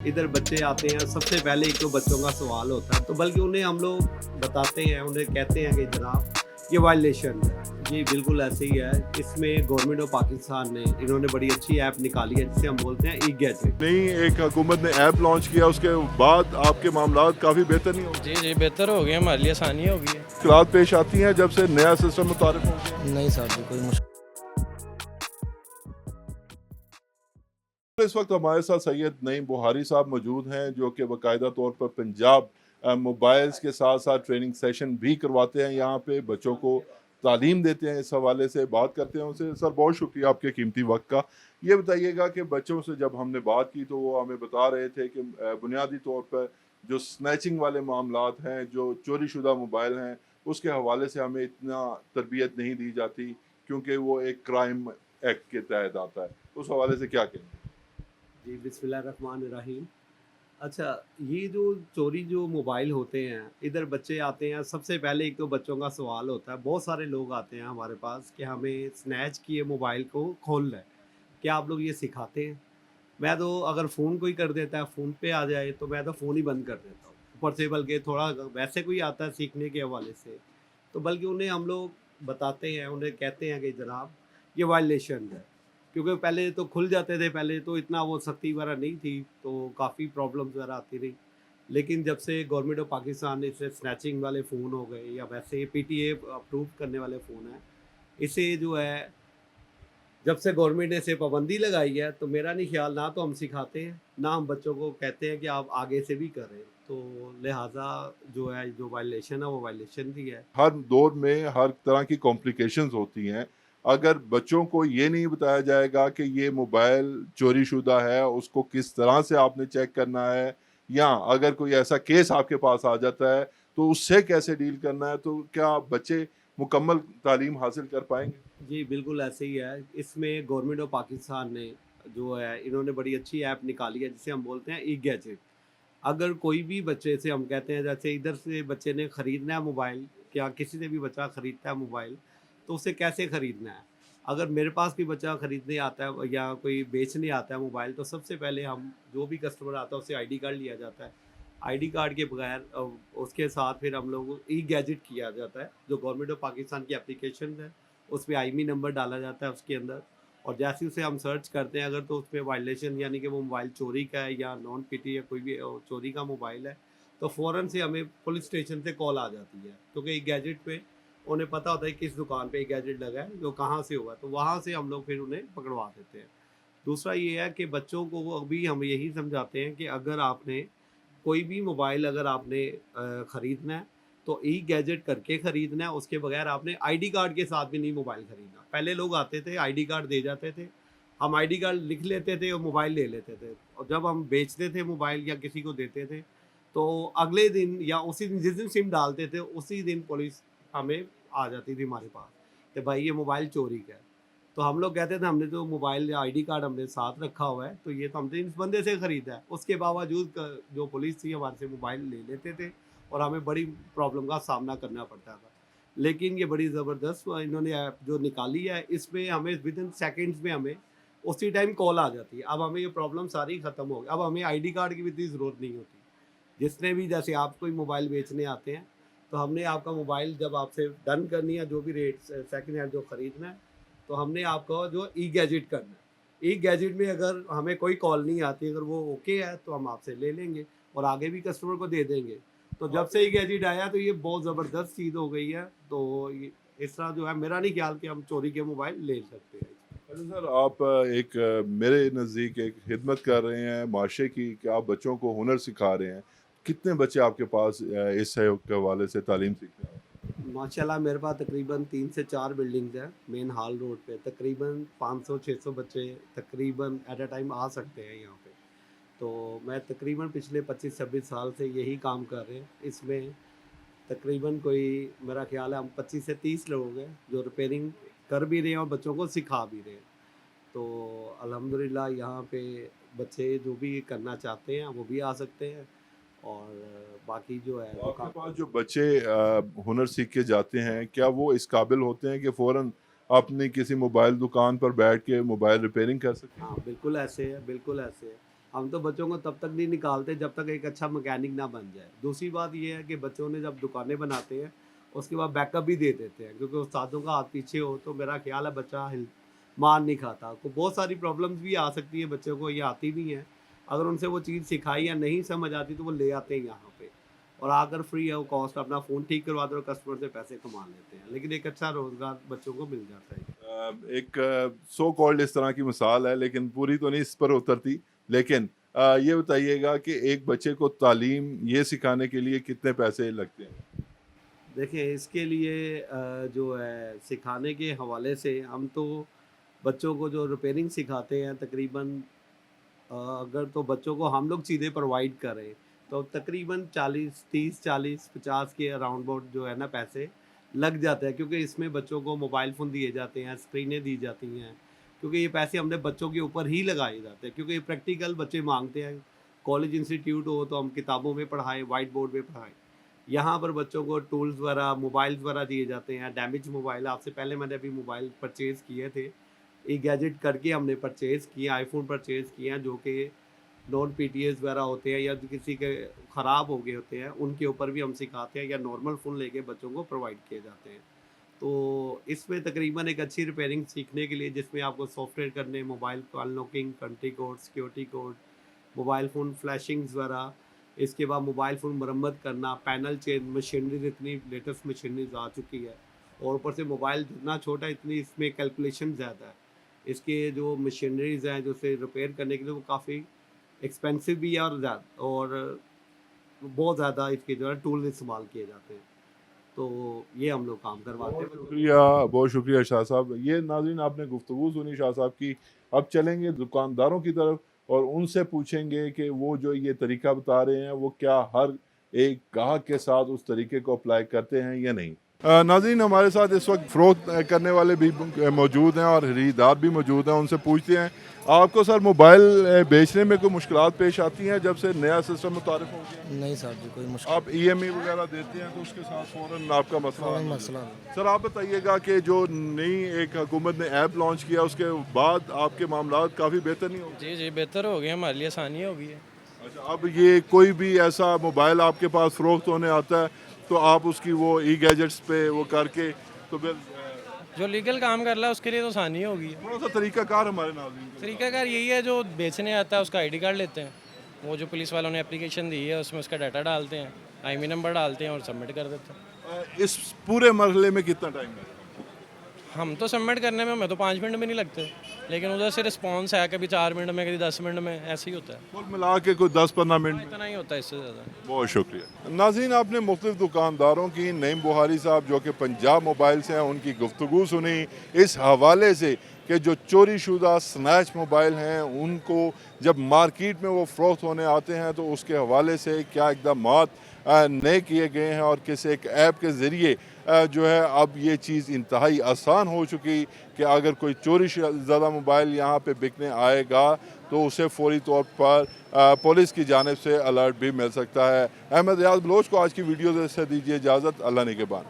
इधर बच्चे आते हैं, सबसे पहले एक तो बच्चों का सवाल होता है, तो बल्कि उन्हें हम लोग बताते हैं, उन्हें कहते हैं कि जनाब ये वायलेशन है। जी, बिल्कुल ऐसे ही है। इसमें गवर्नमेंट ऑफ पाकिस्तान ने इन्होंने बड़ी अच्छी ऐप निकाली है, जिसे हम बोलते हैं ई-गैजेट। नई एक हुकूमत ने ऐप लॉन्च किया, उसके बाद आपके मामलात काफ़ी बेहतर नहीं हो गए? जी, जी, बेहतर हो गए, हमारे लिए आसानी हो गई है। मुश्किलात पेश आती हैं जब से नया सिस्टम मुतारिफ हो गया? नहीं साहब जी, कोई मुश्किल इस वक्त हमारे साथ सैयद नईम बुहारी साहब मौजूद हैं, जो कि बाकायदा तौर पर पंजाब मोबाइल्स के साथ साथ ट्रेनिंग सेशन भी करवाते हैं, यहाँ पे बच्चों को तालीम देते हैं। इस हवाले से बात करते हैं उनसे। सर, बहुत शुक्रिया आपके कीमती वक्त का। ये बताइएगा कि बच्चों से जब हमने बात की तो वो हमें बता रहे थे कि बुनियादी तौर पर जो स्नैचिंग वाले मामलात हैं, जो चोरी शुदा मोबाइल हैं, उसके हवाले से हमें इतना तरबियत नहीं दी जाती, क्योंकि वो एक क्राइम एक्ट के तहत आता है। उस हवाले से क्या कहें? जी, बिस्मिल्लाहिर्रहमानिर्रहीम। अच्छा, ये जो चोरी जो मोबाइल होते हैं, इधर बच्चे आते हैं, सबसे पहले एक तो बच्चों का सवाल होता है, बहुत सारे लोग आते हैं हमारे पास कि हमें स्नैच किए मोबाइल को खोलना है, क्या आप लोग ये सिखाते हैं? मैं तो अगर फ़ोन कोई कर देता है, फ़ोन पे आ जाए तो मैं तो फ़ोन ही बंद कर देता हूँ। ऊपर से बल्कि थोड़ा वैसे कोई आता है सीखने के हवाले से, तो बल्कि उन्हें हम लोग बताते हैं, उन्हें कहते हैं कि जनाब ये वायलेशन है। क्योंकि पहले तो खुल जाते थे, पहले तो इतना वो सख्ती वगैरह नहीं थी, तो काफ़ी प्रॉब्लम्स वगैरह आती रही। लेकिन जब से गवर्नमेंट ऑफ पाकिस्तान ने इसे स्नैचिंग वाले फ़ोन हो गए या वैसे पीटीए अप्रूव करने वाले फ़ोन हैं, इसे जो है जब से गवर्नमेंट ने इसे पाबंदी लगाई है, तो मेरा नहीं ख्याल ना तो हम सिखाते हैं, ना हम बच्चों को कहते हैं कि आप आगे से भी करें। तो लिहाज़ा जो है, जो वायलेशन है, वो वायलेशन ही है। हर दौर में हर तरह की कॉम्प्लिकेशंस होती हैं। अगर बच्चों को ये नहीं बताया जाएगा कि ये मोबाइल चोरी-शुदा है, उसको किस तरह से आपने चेक करना है, या अगर कोई ऐसा केस आपके पास आ जाता है, तो उससे कैसे डील करना है, तो क्या बच्चे मुकम्मल तालीम हासिल कर पाएँगे? जी, बिल्कुल ऐसे ही है। इसमें गवर्नमेंट ऑफ पाकिस्तान ने जो है, इन्होंने बड़ी अच्छी ऐप निकाली है, जिसे हम बोलते हैं ई-गैजेट। अगर कोई भी बच्चे से हम कहते हैं, जैसे इधर से बच्चे ने खरीदना है मोबाइल, या किसी से भी बच्चा खरीदता है मोबाइल, तो उसे कैसे खरीदना है? अगर मेरे पास भी बच्चा खरीदने आता है या कोई बेचने आता है मोबाइल, तो सबसे पहले हम जो भी कस्टमर आता है उससे आईडी कार्ड लिया जाता है। आईडी कार्ड के बगैर उसके साथ फिर हम लोग ई-गैजेट किया जाता है, जो गवर्नमेंट ऑफ पाकिस्तान की एप्लीकेशन है, उसमें आईएमईआई नंबर डाला जाता है उसके अंदर, और जैसे ही उसे हम सर्च करते हैं, अगर तो उसमें वायलेशन यानी कि वो मोबाइल चोरी का है या नॉन पीटी या कोई भी चोरी का मोबाइल है, तो फ़ौरन से हमें पुलिस स्टेशन से कॉल आ जाती है, क्योंकि एक गैजेट पे उन्हें पता होता है किस दुकान पे एक गैजेट लगा है, जो कहाँ से हुआ है, तो वहाँ से हम लोग फिर उन्हें पकड़वा देते हैं। दूसरा ये है कि बच्चों को वो अभी हम यही समझाते हैं कि अगर आपने कोई भी मोबाइल अगर आपने खरीदना है, तो ई गैजेट करके खरीदना है, उसके बगैर आपने आईडी कार्ड के साथ भी नहीं मोबाइल खरीदना। पहले लोग आते थे, आईडी कार्ड दे जाते थे, हम आईडी कार्ड लिख लेते थे और मोबाइल ले लेते थे, और जब हम बेचते थे मोबाइल या किसी को देते थे, तो अगले दिन या उसी दिन जिस दिन सिम डालते थे, उसी दिन पुलिस हमें आ जाती थी हमारे पास कि भाई ये मोबाइल चोरी का है। तो हम लोग कहते थे हमने तो मोबाइल या आईडी कार्ड हमने साथ रखा हुआ है, तो ये तो हमने इस बंदे से खरीदा है। उसके बावजूद जो पुलिस थी हमारे से मोबाइल ले लेते थे, और हमें बड़ी प्रॉब्लम का सामना करना पड़ता था। लेकिन ये बड़ी ज़बरदस्त इन्होंने ऐप जो निकाली है, इसमें हमें विद इन सेकेंड्स में हमें उसी टाइम कॉल आ जाती है। अब हमें ये प्रॉब्लम सारी ख़त्म हो गई, अब हमें आईडी कार्ड की भी इतनी ज़रूरत नहीं होती। जिसने भी, जैसे आप कोई मोबाइल बेचने आते हैं, तो हमने आपका मोबाइल जब आपसे डन करनी है, जो भी रेट सेकंड हैंड जो खरीदना है, तो हमने आपका जो ई गैजेट करना है। ई गैजेट में अगर हमें कोई कॉल नहीं आती, अगर वो ओके है, तो हम आपसे ले लेंगे और आगे भी कस्टमर को दे देंगे। तो जब से ई गैजेट आया, तो ये बहुत ज़बरदस्त चीज़ हो गई है। तो ये इस तरह जो है, मेरा नहीं ख्याल कि हम चोरी के मोबाइल ले सकते हैं। अच्छा सर, आप एक मेरे नज़दीक एक खिदमत कर रहे हैं माशरे की, कि आप बच्चों को हुनर सिखा रहे हैं। कितने बच्चे आपके पास इस सहयोग के हवाले से तालीम सीखते हैं? माशाल्लाह मेरे पास तकरीबन 3 से 4 बिल्डिंग्स हैं मेन हॉल रोड पे। तकरीबन 500-600 बच्चे तकरीबन एट अ टाइम आ सकते हैं यहाँ पे। तो मैं तकरीबन पिछले 25-26 साल से यही काम कर रहे हैं। इसमें तकरीबन कोई, मेरा ख़्याल है हम 25 से 30 लोग हैं जो रिपेयरिंग कर भी रहे हैं और बच्चों को सिखा भी रहे हैं। तो अल्हम्दुलिल्लाह यहाँ पे बच्चे जो भी करना चाहते हैं वो भी आ सकते हैं, और बाकी जो है तो आपके दुकान। पास जो बच्चे हुनर सीख के जाते हैं, क्या वो इस काबिल होते हैं कि फ़ौरन अपनी किसी मोबाइल दुकान पर बैठ के मोबाइल रिपेयरिंग कर सकें? हाँ, बिल्कुल ऐसे है, बिल्कुल ऐसे है। हम तो बच्चों को तब तक नहीं निकालते जब तक एक अच्छा मैकेनिक ना बन जाए। दूसरी बात ये है कि बच्चों ने जब दुकानें बनाते हैं उसके बाद बैकअप भी दे देते हैं, क्योंकि उस्तादों का हाथ पीछे हो तो मेरा ख्याल है बच्चा हिल मार नहीं खाता। तो बहुत सारी प्रॉब्लम्स भी आ सकती है बच्चों को, ये आती भी हैं। अगर उनसे वो चीज़ सिखाई या नहीं समझ आती तो वो ले आते हैं यहाँ पे, और आकर फ्री है वो कॉस्ट अपना फ़ोन ठीक करवा दो और कस्टमर से पैसे कमा लेते हैं। लेकिन एक अच्छा रोज़गार बच्चों को मिल जाता है। एक सो कॉल्ड इस तरह की मिसाल है, लेकिन पूरी तो नहीं इस पर उतरती। लेकिन ये बताइएगा कि एक बच्चे को तालीम ये सिखाने के लिए कितने पैसे लगते हैं? देखिए इसके लिए जो है सिखाने के हवाले से हम तो बच्चों को जो रिपेयरिंग सिखाते हैं तकरीबन, अगर तो बच्चों को हम लोग चीज़ें प्रोवाइड करें तो तकरीबन 40 30 40 50 के अराउंड अबाउट जो है ना पैसे लग जाते हैं, क्योंकि इसमें बच्चों को मोबाइल फ़ोन दिए जाते हैं, स्क्रीनें दी जाती हैं, क्योंकि ये पैसे हमने बच्चों के ऊपर ही लगाए जाते हैं, क्योंकि ये प्रैक्टिकल बच्चे मांगते हैं। कॉलेज इंस्टीट्यूट हो तो हम किताबों में पढ़ाएं, वाइट बोर्ड में पढ़ाएं। यहाँ पर बच्चों को टूल्स वगैरह मोबाइल्स वगैरह दिए जाते हैं। डैमेज मोबाइल, आपसे पहले मैंने अभी मोबाइल परचेज़ किए थे, ई गैजेट करके हमने परचेज़ किए, आईफ़ोन परचेज़ किए हैं जो कि नॉन पीटीएस वगैरह होते हैं या जो किसी के ख़राब हो गए होते हैं, उनके ऊपर भी हम सिखाते हैं, या नॉर्मल फ़ोन लेके बच्चों को प्रोवाइड किए जाते हैं। तो इसमें तकरीबन एक अच्छी रिपेयरिंग सीखने के लिए, जिसमें आपको सॉफ्टवेयर करने, मोबाइल को unlocking, country code, security code, mobile phone flashings वगैरह, इसके बाद मोबाइल फ़ोन मरम्मत करना, पैनल चेंज, मशीनरीज़ इतनी लेटेस्ट मशीनरीज़ आ चुकी है, और ऊपर से मोबाइल जितना छोटा इतनी इसमें कैलकुलेशन ज़्यादा है। इसके जो मशीनरीज़ हैं जो उसे रिपेयर करने के लिए वो काफ़ी एक्सपेंसिव भी है, और बहुत ज़्यादा इसके जो है टूल इस्तेमाल किए जाते हैं। तो ये हम लोग काम करवाते हैं बच्चों को। बहुत शुक्रिया शाह साहब। ये नाज़रीन आपने गुफ्तगू सुनी शाह साहब की। अब चलेंगे दुकानदारों की तरफ और उनसे पूछेंगे कि वो जो ये तरीका बता रहे हैं वो क्या हर एक ग्राहक के साथ उस तरीके को अप्लाई करते हैं या नहीं। नाज़रीन हमारे साथ इस वक्त फ़रोख्त करने वाले भी मौजूद हैं और खरीदार भी मौजूद हैं। उनसे पूछते हैं, आपको सर मोबाइल बेचने में कोई मुश्किलात पेश आती हैं जब से नया सिस्टम मुतारिफ हो गया? नहीं सर जी, कोई मुश्किल आप ईएमआई वगैरह देते हैं तो उसके साथ फ़ौरन आपका मसला हल हो जाता है। मसला नहीं। सर आप बताइएगा कि जो नई एक हुकूमत ने ऐप लॉन्च किया उसके बाद आपके मामलात काफ़ी बेहतर नहीं हो गए? जी जी, बेहतर हो गया, हमारे लिए आसानी हो गई है। अच्छा, अब ये कोई भी ऐसा मोबाइल आपके पास फ़रोख्त होने आता है तो आप उसकी वो ई गैजेट्स पे वो करके तो फिर जो लीगल काम कर रहा है उसके लिए तो आसानी हो गई है। थोड़ा सा तरीकाकार हमारे नाज़रीन को। तरीकाकार यही है, जो बेचने आता है उसका आईडी कार्ड लेते हैं, वो जो पुलिस वालों ने एप्लीकेशन दी है उसमें उसका डाटा डालते हैं, आईएमई नंबर डालते हैं और सबमिट कर देते हैं। इस पूरे मरहले में कितना टाइम लगता है? हम तो सबमिट करने में हमें तो 5 मिनट भी नहीं लगते, लेकिन उधर से रिस्पॉन्स है कभी 4 मिनट में, कभी 10 मिनट में, ऐसे ही होता है। कुल मिला के कोई 10-15 मिनट में। इतना ही होता है, इससे ज़्यादा। बहुत शुक्रिया। नाज़रीन आपने मुख्तलिफ दुकानदारों की, नईम बुहारी साहब जो कि पंजाब मोबाइल से हैं उनकी गुफ्तगू सुनी इस हवाले से कि जो चोरी शुदा स्नैच मोबाइल हैं उनको जब मार्केट में वो फ़रोख्त होने आते हैं तो उसके हवाले से क्या इक़दामात नए किए गए हैं और किस एक ऐप के ज़रिए जो है अब ये चीज़ इंतहाई आसान हो चुकी कि अगर कोई चोरी ज़्यादा मोबाइल यहाँ पे बिकने आएगा तो उसे फौरी तौर पर पुलिस की जानिब से अलर्ट भी मिल सकता है। अहमद रियाज बलोच को आज की वीडियो से दीजिए इजाज़त। अल्लाह निगहबान।